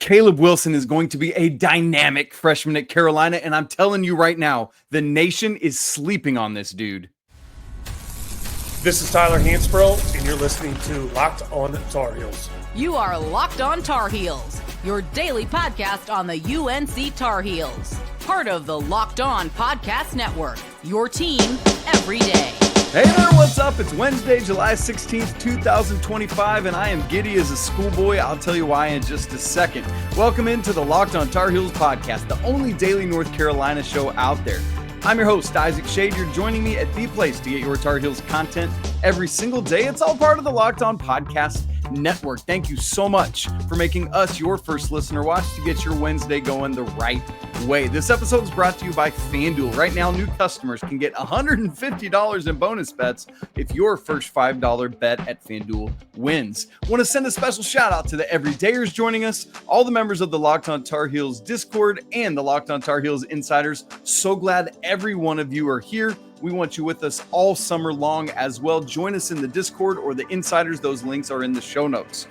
Caleb Wilson is going to be a dynamic freshman at Carolina, and I'm telling you right now, the nation is sleeping on this dude. This is Tyler Hansbrough, and you're listening to Locked On Tar Heels. You are Locked On Tar Heels, your daily podcast on the UNC Tar Heels. Part of the Locked On Podcast Network, your team every day. Hey there, what's up? It's Wednesday, July 16th, 2025, and I am giddy as a schoolboy. I'll tell you why in just a second. Welcome into the Locked On Tar Heels podcast, the only daily North Carolina show out there. I'm your host, Isaac Schade. You're joining me at the place to get your Tar Heels content every single day. It's all part of the Locked On Podcast Network. Thank you so much for making us your first listener watch to get your Wednesday going the right way. This episode is brought to you by FanDuel. Right now, new customers can get $150 in bonus bets if your first $5 bet at FanDuel wins. Want to send a special shout out to the everydayers joining us, all the members of the Locked On Tar Heels Discord and the Locked On Tar Heels Insiders. So glad every one of you are here. We want you with us all summer long as well. Join us in the Discord or the Insiders. Those links are in the show notes.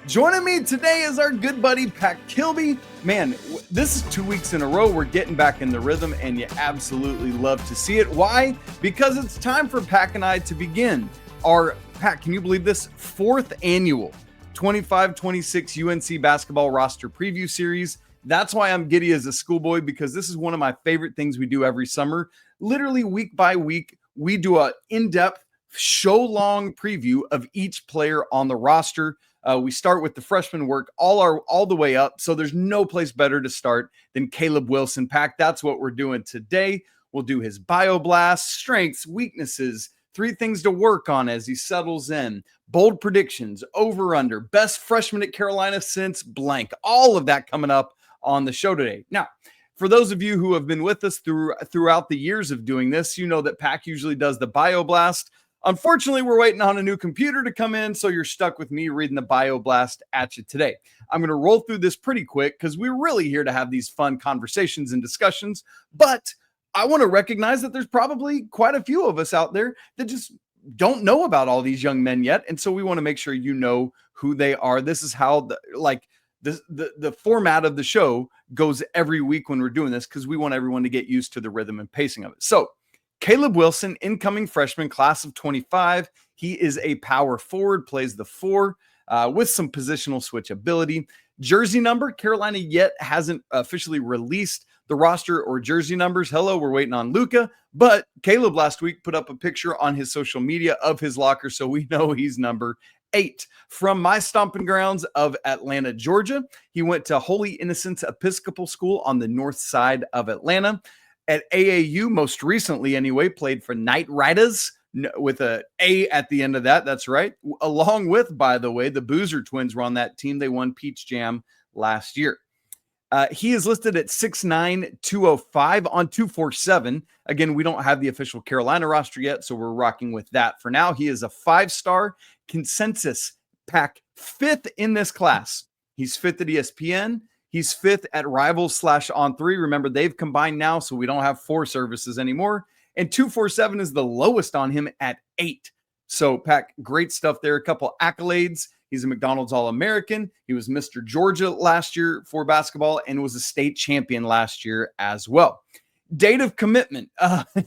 Joining me today is our good buddy, Pac Kilby. Man, this is 2 weeks in a row. We're getting back in the rhythm, and you absolutely love to see it. Why? Because it's time for Pac and I to begin our, Pac, can you believe this? 4th annual 25-26 UNC basketball roster preview series. That's why I'm giddy as a schoolboy, because this is one of my favorite things we do every summer. Literally week by week, we do an in-depth, show-long preview of each player on the roster. We start with the freshman work all the way up, so there's no place better to start than Caleb Wilson. Pac, that's what we're doing today. We'll do his bioblast, strengths, weaknesses, 3 things to work on as he settles in, bold predictions, over-under, best freshman at Carolina since blank. All of that coming up on the show today. Now, for those of you who have been with us throughout the years of doing this, you know that Pac usually does the bioblast. Unfortunately, we're waiting on a new computer to come in, so you're stuck with me reading the bioblast at you today. I'm going to roll through this pretty quick because we're really here to have these fun conversations and discussions, but I want to recognize that there's probably quite a few of us out there that just don't know about all these young men yet, and so we want to make sure you know who they are. This is how the format of the show goes every week when we're doing this, because we want everyone to get used to the rhythm and pacing of it. So Caleb Wilson, incoming freshman, class of 25. He is a power forward, plays the 4 with some positional switchability. Jersey number, Carolina yet hasn't officially released the roster or jersey numbers. Hello, we're waiting on Luka. But Caleb last week put up a picture on his social media of his locker, so we know he's number 8. From my stomping grounds of Atlanta, Georgia, he went to Holy Innocents Episcopal School on the north side of Atlanta. At AAU, most recently anyway, played for Knight Riders with a A at the end of that. That's right. Along with, by the way, the Boozer twins were on that team. They won Peach Jam last year. He is listed at 6'9", 205 on 247. Again, we don't have the official Carolina roster yet, so we're rocking with that for now. He is a 5-star consensus Pac, 5th in this class. He's 5th at ESPN. He's 5th at Rivals/On3. Remember, they've combined now, so we don't have 4 services anymore. And 247 is the lowest on him at 8. So, Pac, great stuff there. A couple accolades. He's a McDonald's All-American. He was Mr. Georgia last year for basketball and was a state champion last year as well. Date of commitment.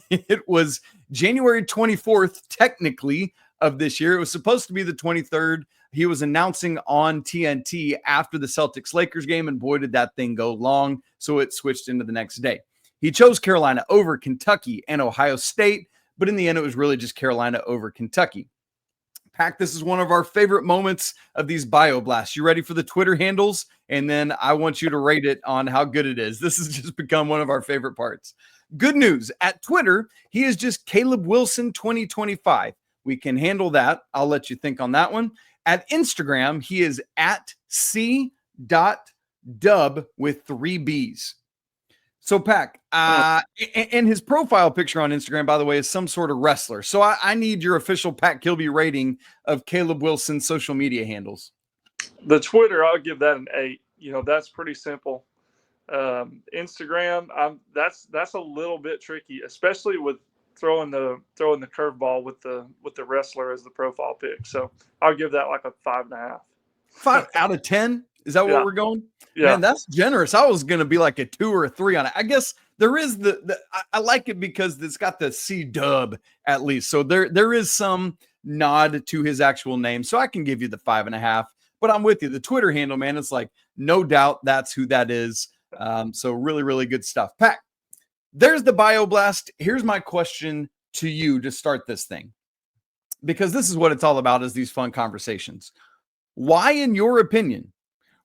It was January 24th, technically, of this year. It was supposed to be the 23rd. He was announcing on TNT after the Celtics-Lakers game, and boy, did that thing go long, so it switched into the next day. He chose Carolina over Kentucky and Ohio State, but in the end, it was really just Carolina over Kentucky. Pac, this is one of our favorite moments of these bioblasts. You ready for the Twitter handles? And then I want you to rate it on how good it is. This has just become one of our favorite parts. Good news. At Twitter, he is just Caleb Wilson 2025. We can handle that. I'll let you think on that one. At Instagram, he is at c.dub with 3 B's. So, Pac, and his profile picture on Instagram, by the way, is some sort of wrestler. So I need your official Pac Kilby rating of Caleb Wilson's social media handles. The Twitter, I'll give that an 8. You know, that's pretty simple. Instagram, that's a little bit tricky, especially with throwing the curveball with the wrestler as the profile pic. So I'll give that like a 5.5. 5 out of 10. Is that Yeah. where we're going? Yeah. Man, that's generous. I was going to be like a 2 or a 3 on it. I guess there is I like it because it's got the C dub at least. So there is some nod to his actual name. So I can give you the 5.5, but I'm with you. The Twitter handle, man, it's like, no doubt that's who that is. So really, really good stuff. Pac, there's the bioblast. Here's my question to you to start this thing, because this is what it's all about, is these fun conversations. Why, in your opinion,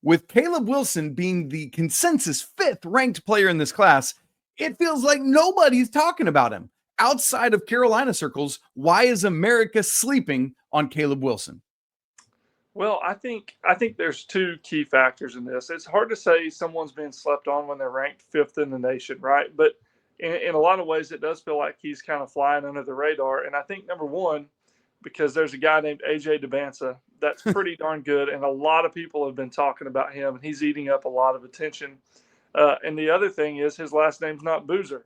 with Caleb Wilson being the consensus 5th ranked player in this class, it feels like nobody's talking about him outside of Carolina circles? Why is America sleeping on Caleb Wilson? Well, I think there's 2 key factors in this. It's hard to say someone's been slept on when they're ranked 5th in the nation, right? But in a lot of ways, it does feel like he's kind of flying under the radar. And I think, number one, because there's a guy named AJ Dabansa that's pretty darn good, and a lot of people have been talking about him, and he's eating up a lot of attention. And the other thing is his last name's not Boozer,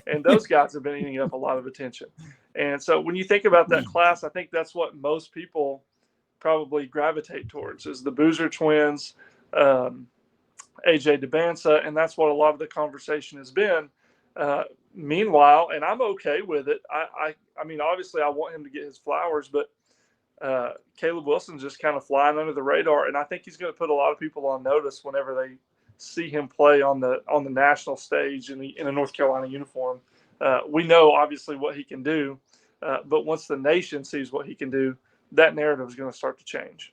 and those guys have been eating up a lot of attention. And so when you think about that class, I think that's what most people probably gravitate towards, is the Boozer twins, AJ Dabansa, and that's what a lot of the conversation has been. Meanwhile, and I'm okay with it. I mean, obviously, I want him to get his flowers, but Caleb Wilson's just kind of flying under the radar, and I think he's going to put a lot of people on notice whenever they see him play on the national stage in a North Carolina uniform. We know obviously what he can do, but once the nation sees what he can do, that narrative is going to start to change.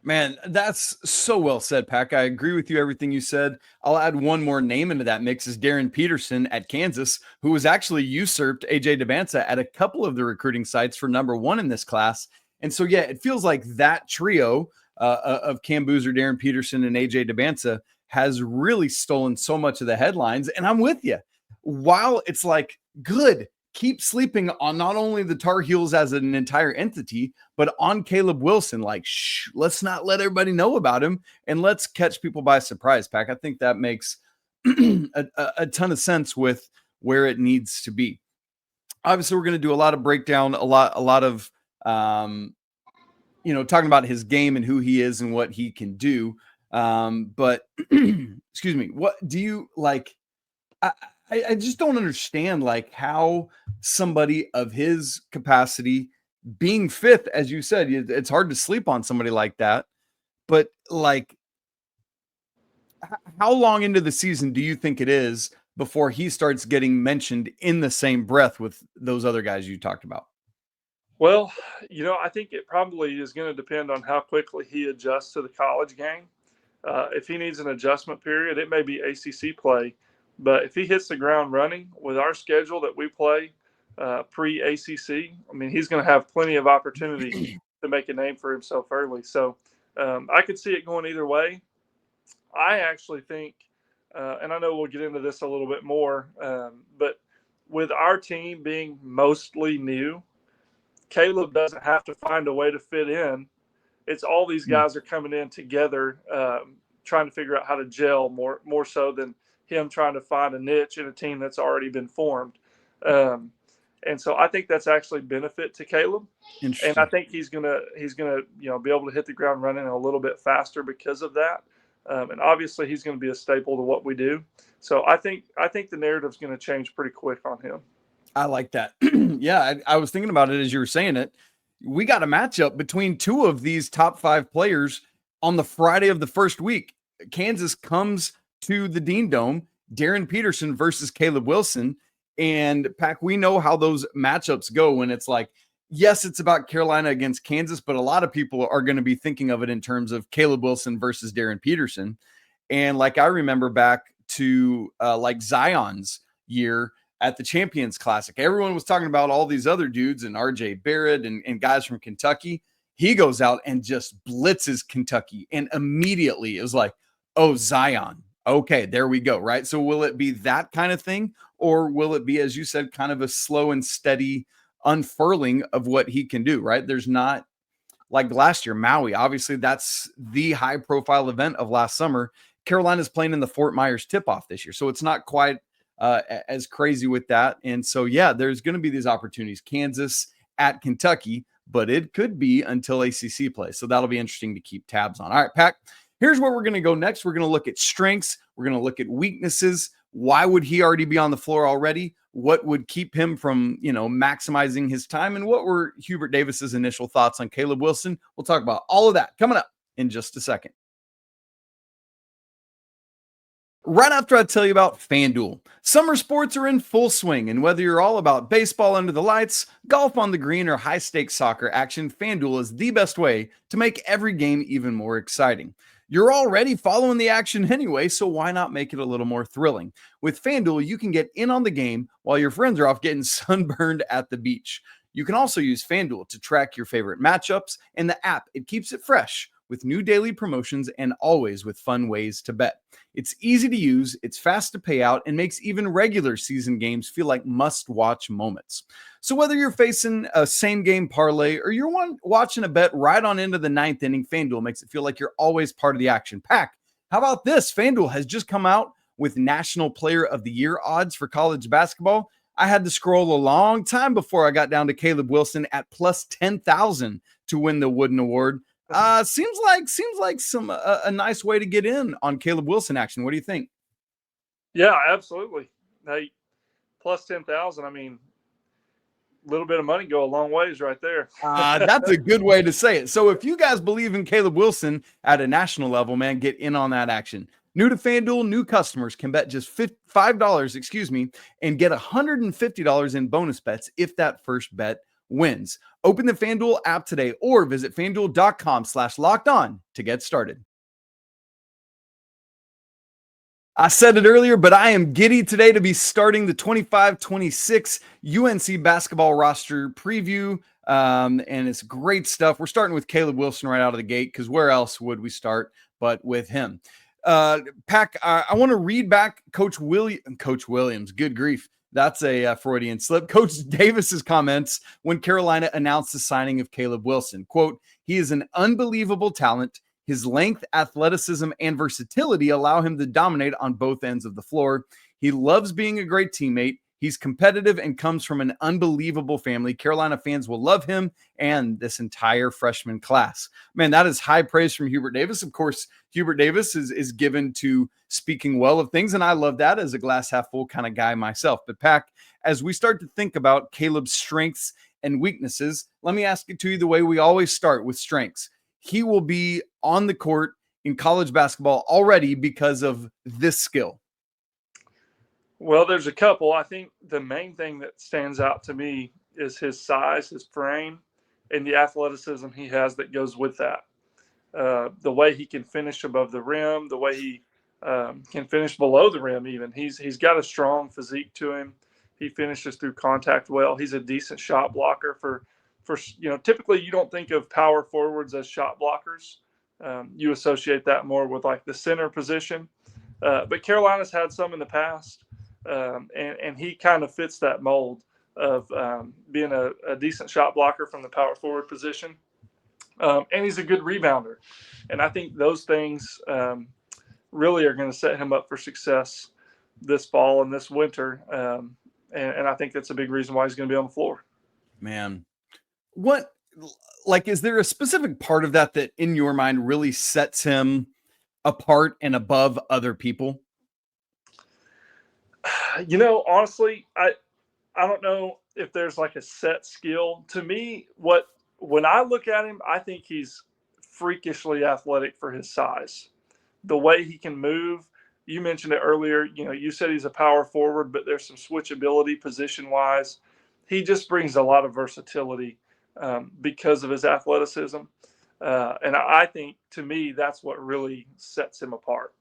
Man, that's so well said, Pac. I agree with you, everything you said. I'll add one more name into that mix, is Darren Peterson at Kansas, who was actually usurped AJ Dabansa at a couple of the recruiting sites for number 1 in this class. And so, yeah, it feels like that trio of Cam Boozer, Darren Peterson, and AJ Dabansa has really stolen so much of the headlines. And I'm with you. While it's like, good, keep sleeping on not only the Tar Heels as an entire entity, but on Caleb Wilson. Like, let's not let everybody know about him, and let's catch people by surprise, Pac. I think that makes a ton of sense with where it needs to be. Obviously, we're going to do a lot of breakdown, a lot of talking about his game and who he is and what he can do. But excuse me, what do you like? I just don't understand, like, how somebody of his capacity, being 5th, as you said, it's hard to sleep on somebody like that. But like, how long into the season do you think it is before he starts getting mentioned in the same breath with those other guys you talked about? Well, I think it probably is going to depend on how quickly he adjusts to the college game. If he needs an adjustment period, it may be ACC play. But if he hits the ground running with our schedule that we play pre-ACC, I mean, he's going to have plenty of opportunity to make a name for himself early. So I could see it going either way. I actually think, and I know we'll get into this a little bit more, but with our team being mostly new, Caleb doesn't have to find a way to fit in. It's all these guys are coming in together, trying to figure out how to gel more so than him trying to find a niche in a team that's already been formed. And so I think that's actually benefit to Caleb. And I think he's gonna be able to hit the ground running a little bit faster because of that. And obviously he's going to be a staple to what we do. So I think the narrative's going to change pretty quick on him. I like that. Yeah, I was thinking about it as you were saying it. We got a matchup between 2 of these top 5 players on the Friday of the first week. Kansas comes to the Dean Dome, Darren Peterson versus Caleb Wilson. And Pac, we know how those matchups go when it's like, yes, it's about Carolina against Kansas, but a lot of people are going to be thinking of it in terms of Caleb Wilson versus Darren Peterson. And like, I remember back to like Zion's year at the Champions Classic, everyone was talking about all these other dudes and RJ Barrett and guys from Kentucky. He goes out and just blitzes Kentucky. And immediately it was like, oh, Zion. Okay, there we go. Right. So will it be that kind of thing? Or will it be, as you said, kind of a slow and steady unfurling of what he can do? Right. There's not like last year, Maui. Obviously, that's the high profile event of last summer. Carolina's playing in the Fort Myers tip-off this year. So it's not quite as crazy with that. And so, yeah, there's going to be these opportunities. Kansas at Kentucky, but it could be until ACC play. So that'll be interesting to keep tabs on. All right, Pac, Here's where we're going to go next. We're going to look at strengths. We're going to look at weaknesses. Why would he already be on the floor already? What would keep him from, maximizing his time? And what were Hubert Davis's initial thoughts on Caleb Wilson? We'll talk about all of that coming up in just a second. Right after I tell you about FanDuel. Summer sports are in full swing, and whether you're all about baseball under the lights, golf on the green, or high-stakes soccer action, FanDuel is the best way to make every game even more exciting. You're already following the action anyway, so why not make it a little more thrilling? With FanDuel, you can get in on the game while your friends are off getting sunburned at the beach. You can also use FanDuel to track your favorite matchups, and the app, it keeps it fresh with new daily promotions and always with fun ways to bet. It's easy to use, it's fast to pay out, and makes even regular season games feel like must-watch moments. So whether you're facing a same-game parlay or you're watching a bet right on into the ninth inning, FanDuel makes it feel like you're always part of the action. Pac, how about this? FanDuel has just come out with National Player of the Year odds for college basketball. I had to scroll a long time before I got down to Caleb Wilson at plus 10,000 to win the Wooden Award. Seems like some a nice way to get in on Caleb Wilson action. What do you think? Yeah, absolutely. Hey, plus 10,000. I mean, a little bit of money go a long ways right there. That's a good way to say it. So if you guys believe in Caleb Wilson at a national level, man, get in on that action. New to FanDuel, new customers can bet just $5, and get $150 in bonus bets if that first bet wins. Open the FanDuel app today or visit FanDuel.com/lockedon to get started. I said it earlier, but I am giddy today to be starting the 25-26 UNC basketball roster preview, and it's great stuff. We're starting with Caleb Wilson right out of the gate because where else would we start but with him? Pac, I want to read back Coach Williams. Good grief. That's a Freudian slip. Coach Davis's comments when Carolina announced the signing of Caleb Wilson. Quote, "He is an unbelievable talent. His length, athleticism, and versatility allow him to dominate on both ends of the floor. He loves being a great teammate. He's competitive and comes from an unbelievable family. Carolina fans will love him and this entire freshman class." Man, that is high praise from Hubert Davis. Of course, Hubert Davis is given to speaking well of things, and I love that as a glass half full kind of guy myself. But Pac, as we start to think about Caleb's strengths and weaknesses, let me ask it to you the way we always start with strengths. He will be on the court in college basketball already because of this skill. Well, there's a couple. I think the main thing that stands out to me is his size, his frame, and the athleticism he has that goes with that. The way he can finish above the rim, the way he can finish below the rim even. He's got a strong physique to him. He finishes through contact well. He's a decent shot blocker for typically you don't think of power forwards as shot blockers. You associate that more with like the center position. But Carolina's had some in the past. And he kind of fits that mold of being a decent shot blocker from the power forward position. And he's a good rebounder. And I think those things really are going to set him up for success this fall and this winter. And I think that's a big reason why he's going to be on the floor. Man, is there a specific part of that in your mind really sets him apart and above other people? Honestly, I don't know if there's like a set skill. To me, when I look at him, I think he's freakishly athletic for his size. The way he can move, you mentioned it earlier, you said he's a power forward, but there's some switchability position-wise. He just brings a lot of versatility because of his athleticism. And I think, to me, that's what really sets him apart.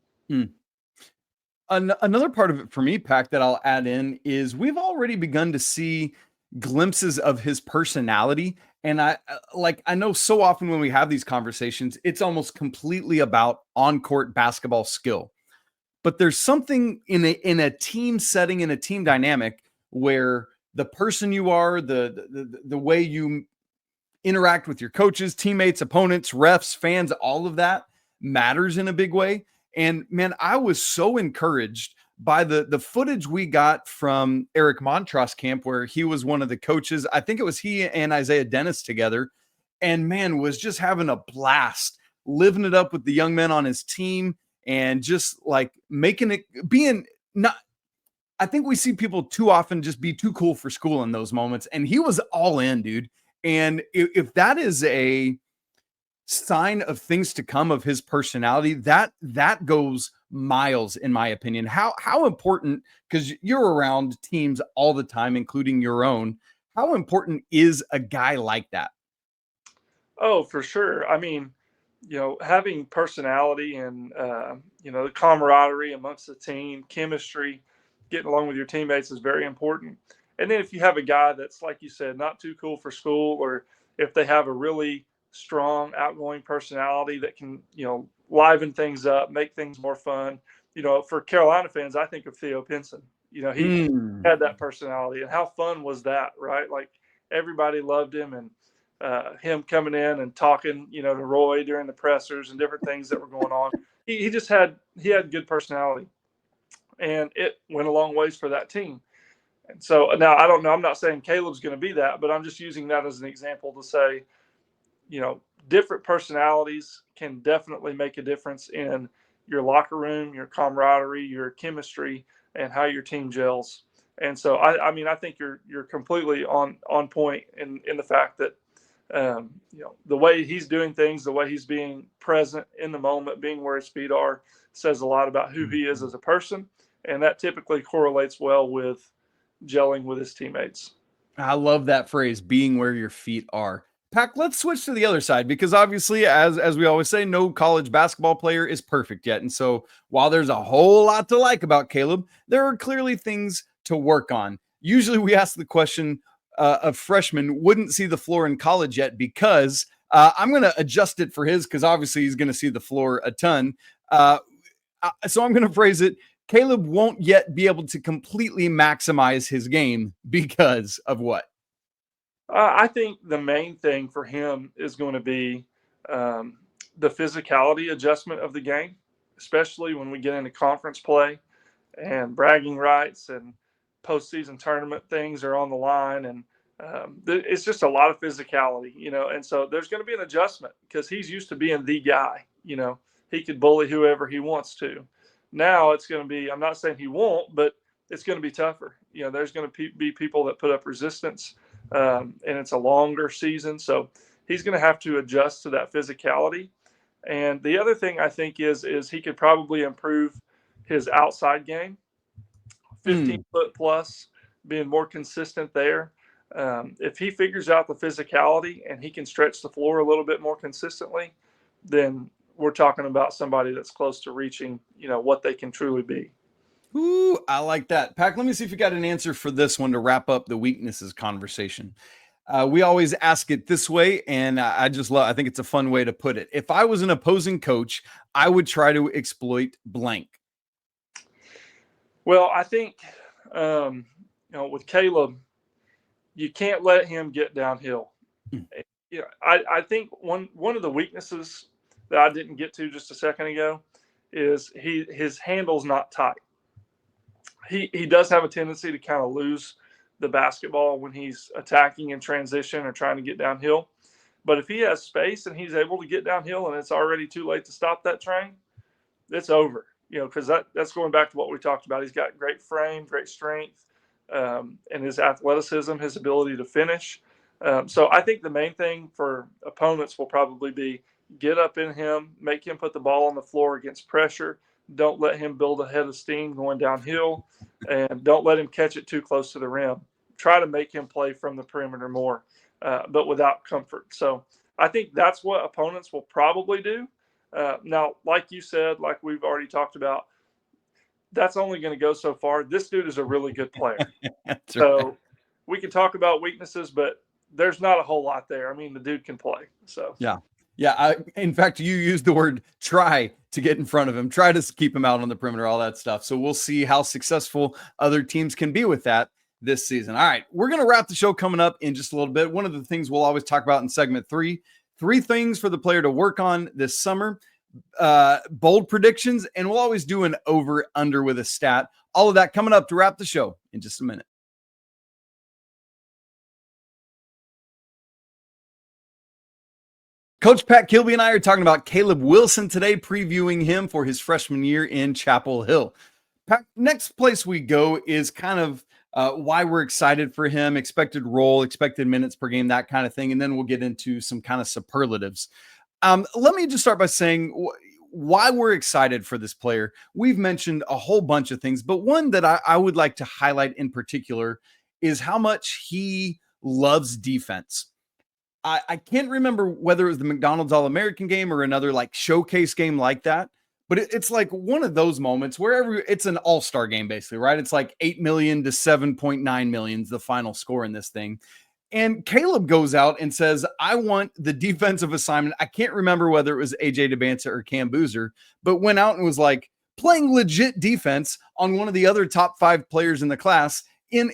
Another part of it for me, Pac, that I'll add in is we've already begun to see glimpses of his personality. And I know so often when we have these conversations, it's almost completely about on-court basketball skill. But there's something in a team setting, in a team dynamic, where the person you are, the way you interact with your coaches, teammates, opponents, refs, fans, all of that matters in a big way. And man, I was so encouraged by the footage we got from Eric Montross camp, where he was one of the coaches. I think it was he and Isaiah Dennis together, and man, was just having a blast living it up with the young men on his team, and just like making it being not. I think we see people too often just be too cool for school in those moments. And he was all in, dude. And if that is a sign of things to come of his personality, that goes miles, in my opinion. How important, because you're around teams all the time, including your own, how important is a guy like that? Oh, for sure. I mean, having personality and, the camaraderie amongst the team, chemistry, getting along with your teammates is very important. And then if you have a guy that's, like you said, not too cool for school, or if they have a really strong, outgoing personality that can, liven things up, make things more fun. For Carolina fans, I think of Theo Pinson. He had that personality, and how fun was that, right? Like, everybody loved him, and him coming in and talking, to Roy during the pressers and different things that were going on. He had good personality, and it went a long ways for that team. And so now I don't know. I'm not saying Caleb's going to be that, but I'm just using that as an example to say, different personalities can definitely make a difference in your locker room, your camaraderie, your chemistry, and how your team gels. And so, I mean, I think you're completely on point in the fact that, the way he's doing things, the way he's being present in the moment, being where his feet are, says a lot about who he is as a person. And that typically correlates well with gelling with his teammates. I love that phrase, being where your feet are. Pac, let's switch to the other side, because obviously, as we always say, no college basketball player is perfect yet. And so while there's a whole lot to like about Caleb, there are clearly things to work on. Usually we ask the question of freshmen wouldn't see the floor in college yet, because I'm going to adjust it for his, because obviously he's going to see the floor a ton. So I'm going to phrase it, Caleb won't yet be able to completely maximize his game because of what? I think the main thing for him is going to be the physicality adjustment of the game, especially when we get into conference play and bragging rights and postseason tournament things are on the line. And it's just a lot of physicality, and so there's going to be an adjustment, because he's used to being the guy. He could bully whoever he wants to. Now it's going to be, I'm not saying he won't, but it's going to be tougher. There's going to be people that put up resistance, and it's a longer season. So he's going to have to adjust to that physicality. And the other thing I think is he could probably improve his outside game, 15-foot plus, being more consistent there. If he figures out the physicality and he can stretch the floor a little bit more consistently, then we're talking about somebody that's close to reaching, what they can truly be. Ooh, I like that. Pac, let me see if you got an answer for this one to wrap up the weaknesses conversation. We always ask it this way, and I think it's a fun way to put it. If I was an opposing coach, I would try to exploit blank. Well, I think, with Caleb, you can't let him get downhill. I think one of the weaknesses that I didn't get to just a second ago is his handle's not tight. He does have a tendency to kind of lose the basketball when he's attacking in transition or trying to get downhill. But if he has space and he's able to get downhill and it's already too late to stop that train, it's over. Because that's going back to what we talked about. He's got great frame, great strength, and his athleticism, his ability to finish. So I think the main thing for opponents will probably be get up in him, make him put the ball on the floor against pressure. Don't let him build a head of steam going downhill, and don't let him catch it too close to the rim. Try to make him play from the perimeter more, but without comfort. So I think that's what opponents will probably do. Now, like you said, like we've already talked about, that's only going to go so far. This dude is a really good player. So we can talk about weaknesses, but there's not a whole lot there. I mean, the dude can play. So yeah. In fact, you used the word try to get in front of him, try to keep him out on the perimeter, all that stuff. So we'll see how successful other teams can be with that this season. All right, we're going to wrap the show coming up in just a little bit. One of the things we'll always talk about in segment 3, 3 things for the player to work on this summer, bold predictions, and we'll always do an over under with a stat. All of that coming up to wrap the show in just a minute. Coach Pac Kilby and I are talking about Caleb Wilson today, previewing him for his freshman year in Chapel Hill. Next place we go is kind of why we're excited for him, expected role, expected minutes per game, that kind of thing. And then we'll get into some kind of superlatives. Let me just start by saying why we're excited for this player. We've mentioned a whole bunch of things, but one that I would like to highlight in particular is how much he loves defense. I can't remember whether it was the McDonald's All-American game or another like showcase game like that, but it's like one of those moments where it's an all-star game basically, right? It's like 8 million to 7.9 million is the final score in this thing. And Caleb goes out and says, I want the defensive assignment. I can't remember whether it was AJ DeBanza or Cam Boozer, but went out and was like playing legit defense on one of the other top 5 players in the class in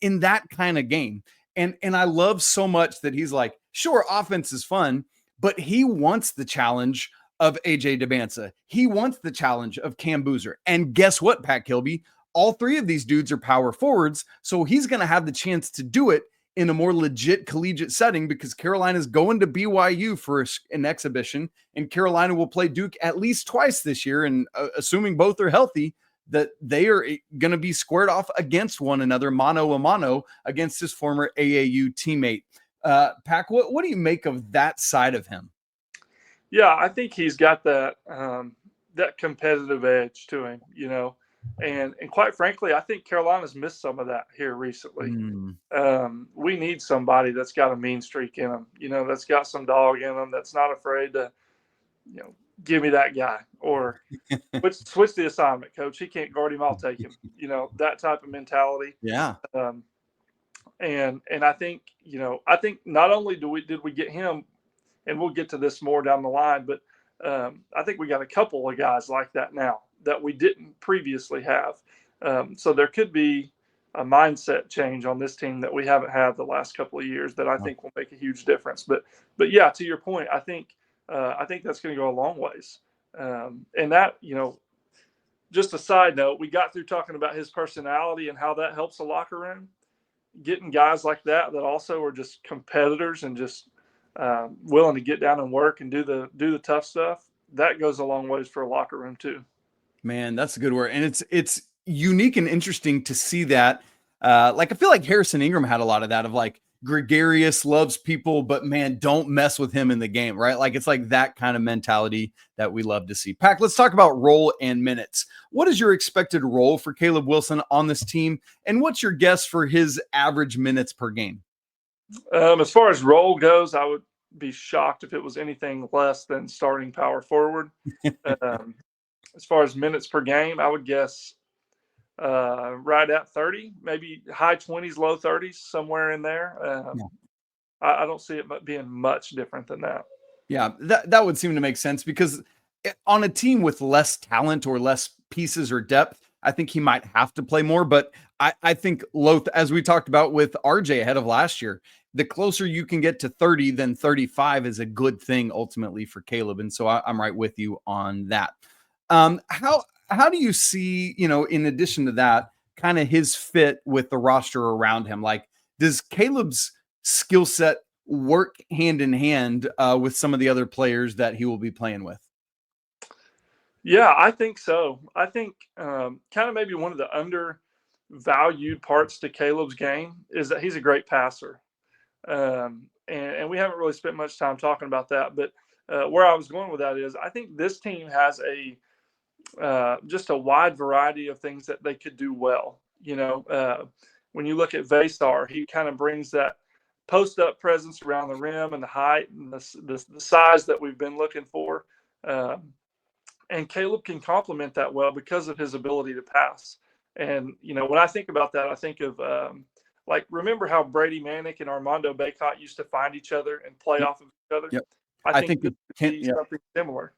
that kind of game. And I love so much that he's like, sure, offense is fun, but he wants the challenge of AJ DeBanza. He wants the challenge of Cam Boozer. And guess what, Pac Kilby? All 3 of these dudes are power forwards, so he's going to have the chance to do it in a more legit collegiate setting because Carolina's going to BYU for an exhibition, and Carolina will play Duke at least twice this year. And assuming both are healthy, that they are going to be squared off against one another, mano a mano, against his former AAU teammate. Pac, what do you make of that side of him? Yeah, I think he's got that that competitive edge to him, you know, and quite frankly, I think Carolina's missed some of that here recently. We need somebody that's got a mean streak in them, you know, that's got some dog in them, that's not afraid to, you know, give me that guy or switch the assignment, coach. He can't guard him. I'll take him. You know, that type of mentality. Yeah. And I think, you know, I think not only did we get him, and we'll get to this more down the line, but I think we got a couple of guys like that now that we didn't previously have. So there could be a mindset change on this team that we haven't had the last couple of years that I think will make a huge difference. But yeah, to your point, I think that's going to go a long ways. And that, you know, just a side note, we got through talking about his personality and how that helps the locker room. Getting guys like that also are just competitors and just willing to get down and work and do the tough stuff. That goes a long ways for a locker room too. Man, that's a good word. And it's unique and interesting to see that. Like, I feel like Harrison Ingram had a lot of that of like, gregarious, loves people, but man, don't mess with him in the game, right? Like it's like that kind of mentality that we love to see. Pac, let's talk about role and minutes. What is your expected role for Caleb Wilson on this team? And what's your guess for his average minutes per game? As far as role goes, I would be shocked if it was anything less than starting power forward. As far as minutes per game, I would guess right at 30, maybe high 20s, low 30s, somewhere in there. I don't see it being much different than that. Yeah, that would seem to make sense because on a team with less talent or less pieces or depth, I think he might have to play more. But I think as we talked about with RJ ahead of last year, the closer you can get to 30 than 35 is a good thing ultimately for Caleb. And so I'm right with you on that. How do you see, you know, in addition to that, kind of his fit with the roster around him? Like, does Caleb's skill set work hand in hand with some of the other players that he will be playing with? Yeah, I think so. I think kind of maybe one of the undervalued parts to Caleb's game is that he's a great passer. And we haven't really spent much time talking about that. But where I was going with that is I think this team has just a wide variety of things that they could do well. You know, when you look at Veesaar, he kind of brings that post-up presence around the rim and the height and the size that we've been looking for. And Caleb can complement that well because of his ability to pass. And, you know, when I think about that, I think of like, remember how Brady Manick and Armando Bacot used to find each other and play off of each other? Yep. I think something similar.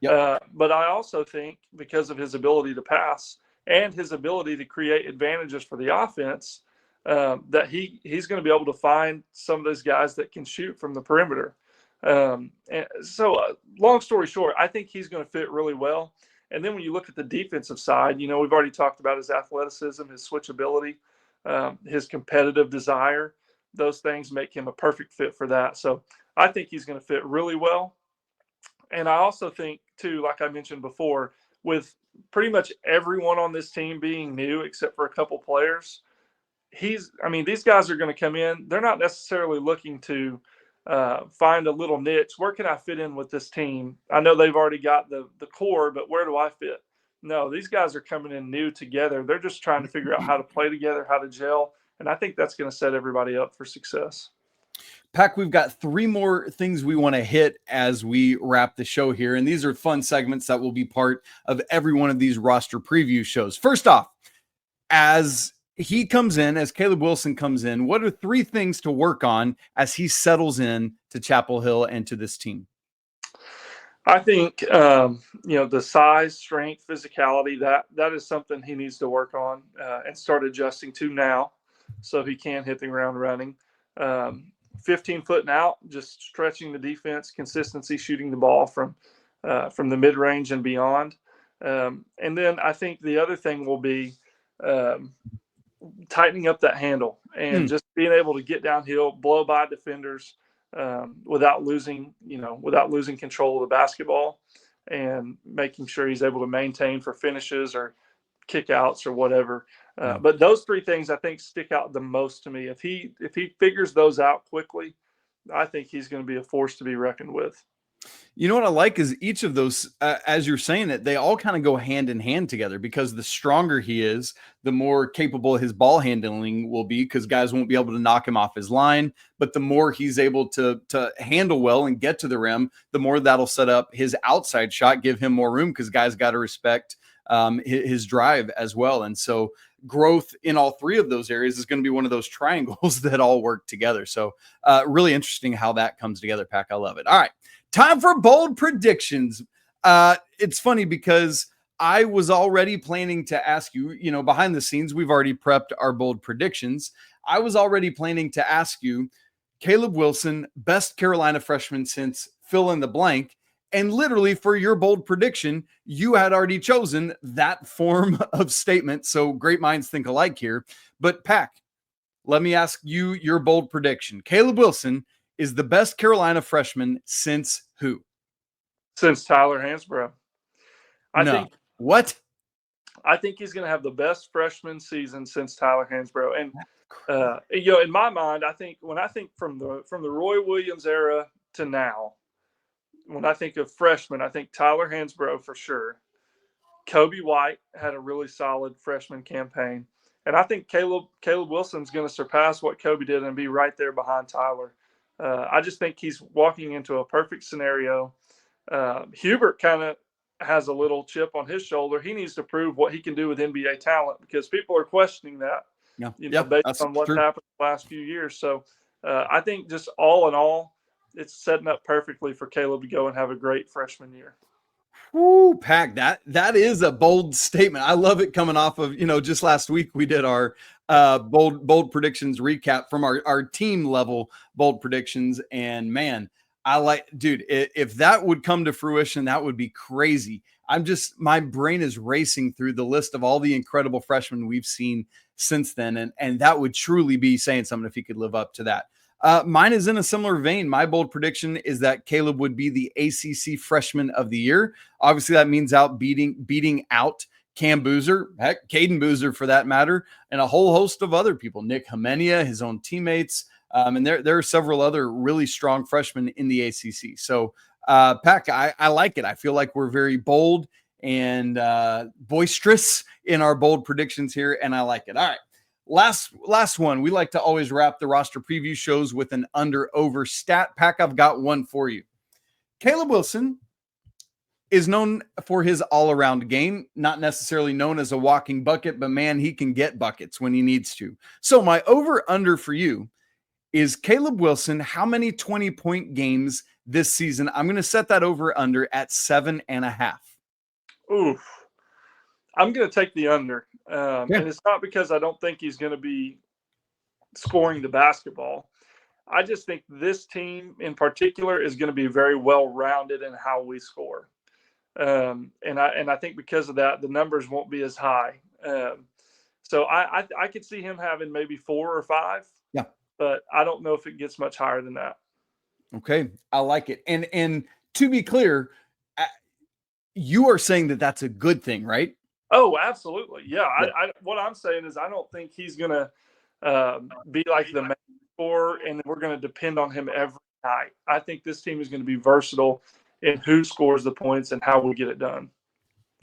Yep. But I also think because of his ability to pass and his ability to create advantages for the offense, that he's going to be able to find some of those guys that can shoot from the perimeter. And so long story short, I think he's going to fit really well. And then when you look at the defensive side, you know, we've already talked about his athleticism, his switchability, his competitive desire. Those things make him a perfect fit for that. So I think he's going to fit really well. And I also think, too, like I mentioned before, with pretty much everyone on this team being new except for a couple players, these guys are going to come in. They're not necessarily looking to find a little niche. Where can I fit in with this team? I know they've already got the core, but where do I fit? No, these guys are coming in new together. They're just trying to figure out how to play together, how to gel. And I think that's going to set everybody up for success. Pac, we've got 3 more things we want to hit as we wrap the show here. And these are fun segments that will be part of every one of these roster preview shows. First off, as Caleb Wilson comes in, what are 3 things to work on as he settles in to Chapel Hill and to this team? I think, the size, strength, physicality, that is something he needs to work on and start adjusting to now so he can hit the ground running. 15 foot and out, just stretching the defense, consistency, shooting the ball from the mid-range and beyond. And then I think the other thing will be tightening up that handle and just being able to get downhill, blow by defenders without losing control of the basketball, and making sure he's able to maintain for finishes or kickouts or whatever. But those 3 things I think stick out the most to me. If he figures those out quickly, I think he's going to be a force to be reckoned with. You know what I like is each of those, as you're saying it, they all kind of go hand in hand together, because the stronger he is, the more capable his ball handling will be, because guys won't be able to knock him off his line. But the more he's able to handle well and get to the rim, the more that'll set up his outside shot, give him more room, because guys got to respect his drive as well. And so growth in all 3 of those areas is going to be one of those triangles that all work together. So really interesting how that comes together, Pac. I love it. All right. Time for bold predictions. It's funny because I was already planning to ask you, behind the scenes, we've already prepped our bold predictions. I was already planning to ask you, Caleb Wilson, best Carolina freshman since fill in the blank. And literally for your bold prediction, you had already chosen that form of statement. So great minds think alike here. But Pac, let me ask you your bold prediction. Caleb Wilson is the best Carolina freshman since who? Since Tyler Hansbrough. I think he's going to have the best freshman season since Tyler Hansbrough. And in my mind, when I think from the Roy Williams era to now, when I think of freshmen, I think Tyler Hansbrough for sure. Kobe White had a really solid freshman campaign. And I think Caleb Wilson's going to surpass what Kobe did and be right there behind Tyler. I just think he's walking into a perfect scenario. Hubert kind of has a little chip on his shoulder. He needs to prove what he can do with NBA talent, because people are questioning that, based on what happened the last few years. So I think just all in all, it's setting up perfectly for Caleb to go and have a great freshman year. Woo, Pac, that is a bold statement. I love it, coming off of, just last week we did our bold predictions recap from our team level bold predictions. And man, if that would come to fruition, that would be crazy. My brain is racing through the list of all the incredible freshmen we've seen since then. And that would truly be saying something if he could live up to that. Mine is in a similar vein. My bold prediction is that Caleb would be the ACC Freshman of the Year. Obviously, that means beating out Cam Boozer, heck, Caden Boozer for that matter, and a whole host of other people. Nick Hymenia, his own teammates, and there are several other really strong freshmen in the ACC. So, Pac, I like it. I feel like we're very bold and boisterous in our bold predictions here, and I like it. All right. Last one. We like to always wrap the roster preview shows with an under-over stat. Pac, I've got one for you. Caleb Wilson is known for his all-around game, not necessarily known as a walking bucket, but man, he can get buckets when he needs to. So my over-under for you is Caleb Wilson, how many 20-point games this season? I'm going to set that over-under at 7.5. Oof. I'm going to take the under. And it's not because I don't think he's going to be scoring the basketball. I just think this team in particular is going to be very well-rounded in how we score. And I think because of that, the numbers won't be as high. So I could see him having maybe 4 or 5. Yeah. But I don't know if it gets much higher than that. Okay, I like it. And to be clear, you are saying that that's a good thing, right? Oh, absolutely. Yeah. I what I'm saying is I don't think he's going to be like the main scorer, and we're going to depend on him every night. I think this team is going to be versatile in who scores the points and how we get it done.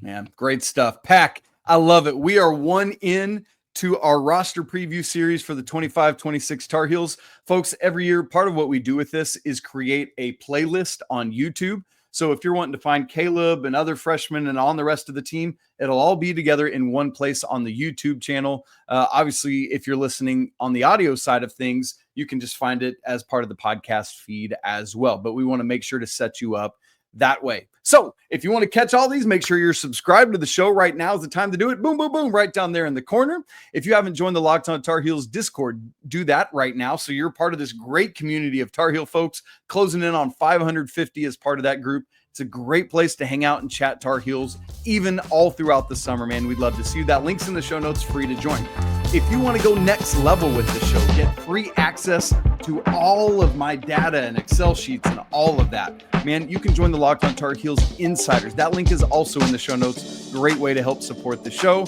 Man, great stuff. Pac, I love it. We are one in to our roster preview series for the 25-26 Tar Heels. Folks, every year, part of what we do with this is create a playlist on YouTube. So if you're wanting to find Caleb and other freshmen and on the rest of the team, it'll all be together in one place on the YouTube channel. Obviously, if you're listening on the audio side of things, you can just find it as part of the podcast feed as well. But we want to make sure to set you up that way. So if you want to catch all these, make sure you're subscribed to the show. Right now is the time to do it. Boom, boom, boom, right down there in the corner. If you haven't joined the Locked On Tar Heels Discord, do that right now. So you're part of this great community of Tar Heel folks, closing in on 550 as part of that group. It's a great place to hang out and chat Tar Heels, even all throughout the summer, man. We'd love to see you. That link's in the show notes, free to join. If you want to go next level with the show, get free access to all of my data and Excel sheets and all of that, man, you can join the Locked On Tar Heels Insiders. That link is also in the show notes. Great way to help support the show.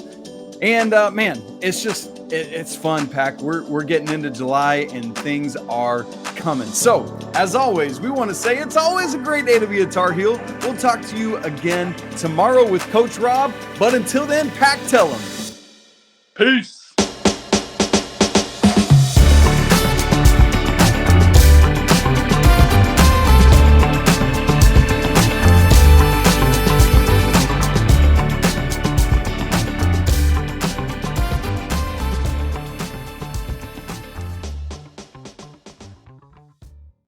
And man, it's fun, Pac. We're getting into July and things are coming. So as always, we want to say it's always a great day to be a Tar Heel. We'll talk to you again tomorrow with Coach Rob. But until then, Pac, tell them. Peace.